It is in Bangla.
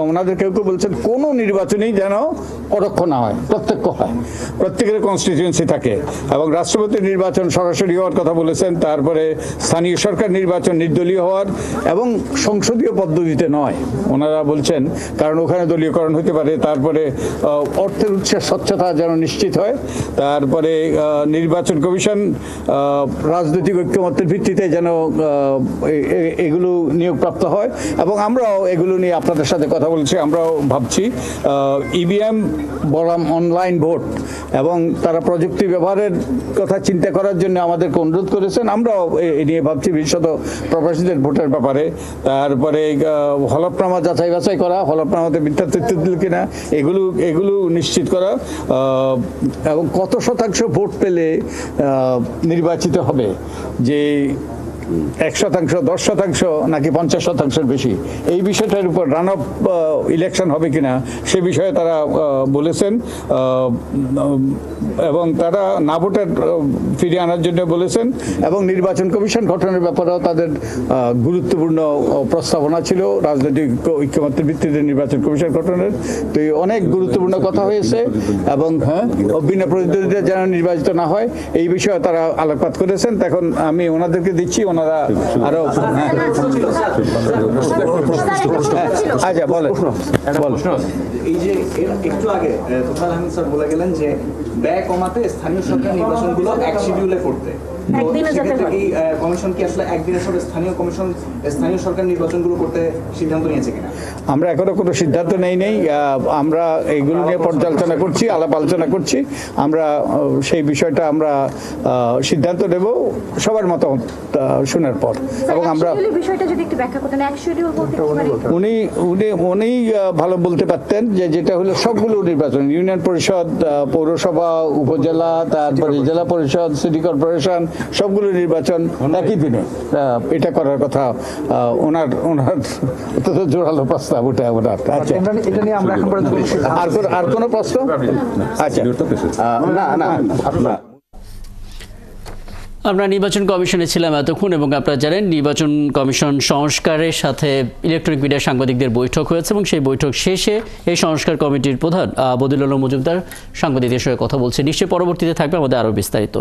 ওনাদের কেউ কেউ বলছেন কোনো নির্বাচনই যেন পরোক্ষ না হয়, প্রত্যক্ষ হয়, প্রত্যেকের কনস্টিটিউয়েন্সি থাকে। এবং রাষ্ট্রপতি নির্বাচন সরাসরি হওয়ার কথা বলেছেন, তারপরে স্থানীয় সরকার নির্বাচন নির্দলীয় হওয়ার এবং সংসদীয় পদ্ধতিতে নয় ওনারা বলছেন, কারণ ওখানে দলীয়করণ হতে পারে। তারপরে অর্থের উৎসের স্বচ্ছতা যেন নিশ্চিত হয়। তারপরে নির্বাচন কমিশন রাজনৈতিক ঐক্যমত্যের ভিত্তিতে যেন এগুলো নিয়োগপ্রাপ্ত হয়। এবং আমরাও এগুলো নিয়ে আপনাদের সাথে কথা বলছি। আমরাও ভাবছি ইভিএম বনাম অনলাইন ভোট এবং তারা প্রযুক্তি ব্যবহারের কথা চিন্তা করার জন্য আমাদেরকে অনুরোধ করেছেন। আমরাও এ নিয়ে ভাবছি, বিশেষত প্রবাসীদের ভোটের ব্যাপারে। তারপরে হলফনামা যাচাই বাছাই করা, হলফনামাতে মিথ্যা তথ্য দিল কিনা এগুলো নিশ্চিত করা, এবং কত শতাংশ ভোট পেলে নির্বাচিত হবে, যে 1%, 10% নাকি 50%-এর বেশি, এই বিষয়টার উপর রান অফ ইলেকশন হবে কিনা সে বিষয়ে তারা বলেছেন। এবং তারা না ভোটার ফিরিয়ে আনার জন্য বলেছেন। এবং নির্বাচন কমিশন গঠনের ব্যাপারেও তাদের গুরুত্বপূর্ণ প্রস্তাবনা ছিল, রাজনৈতিক ঐক্যমত্যের ভিত্তিতে নির্বাচন কমিশন গঠনের। তো এই গুরুত্বপূর্ণ কথা হয়েছে। এবং বিনা প্রতিদ্বন্দ্বিতা যেন নির্বাচিত না হয় এই বিষয়ে তারা আলোকপাত করেছেন। এখন আমি ওনাদেরকে দিচ্ছি, ওনারা আরো আচ্ছা বলেন। এই যে একটু আগে তোফায়েল আহমেদ স্যার বলে গেলেন যে ব্যয় কমাতে স্থানীয় সরকার নির্বাচনগুলো এক শিডিউলে করতে, কমিশন কি আসলে একদিনের সব স্থানীয় সরকার নির্বাচনগুলো করতে সিদ্ধান্ত নিয়েছে কিনা? আমরা এখনো কোনো সিদ্ধান্ত নেই। আমরা এইগুলো নিয়ে পর্যালোচনা করছি, আলাপ আলোচনা করছি। আমরা সেই বিষয়টা আমরা সিদ্ধান্ত নেব সবার মতামত শোনার পর। এবং আমরা উনি ভালো বলতে পারতেন যে যেটা হলো সবগুলো নির্বাচন, ইউনিয়ন পরিষদ, পৌরসভা, উপজেলা, তারপরে জেলা পরিষদ, সিটি কর্পোরেশন, সবগুলো নির্বাচন একই দিনে এটা করার কথা ওনার জোরালো প্রস্তাব ওটা ওনার। আচ্ছা, এটা নিয়ে আমরা এখন আর কোনো প্রশ্ন? আচ্ছা, না। আমরা নির্বাচন কমিশনে ছিলাম এতক্ষণ, এবং আপনারা জানেন নির্বাচন কমিশন সংস্কারের সাথে ইলেকট্রনিক মিডিয়া সাংবাদিকদের বৈঠক হয়েছে, এবং সেই বৈঠক শেষে এই সংস্কার কমিটির প্রধান বদিউল আলম মজুমদার সাংবাদিকদের সঙ্গে কথা বলছে। নিশ্চয়ই পরবর্তীতে থাকবে আমাদের আরও বিস্তারিত।